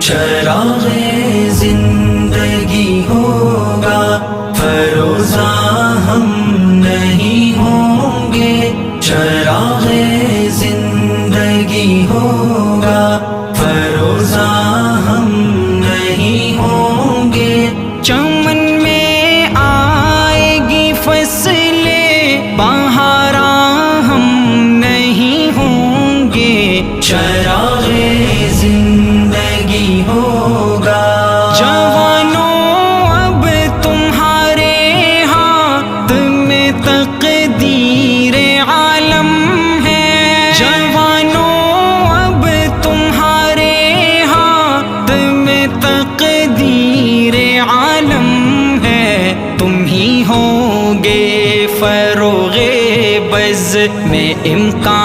چراغ زندگی ہوگا فروزہ ہم نہیں ہوں گے، چراغ زندگی ہوگا فروزہ ہم نہیں ہوں گے۔ چمن میں آئے گی فصلیں بہاراں ہم نہیں ہوں گے، چراغ زندگی ہوگا۔ جوانوں اب تمہارے ہاتھ میں تقدیر عالم ہے، جوانوں اب تمہارے ہاتھ میں تقدیر عالم ہے، تم ہی ہوگے فروغ بز میں امکان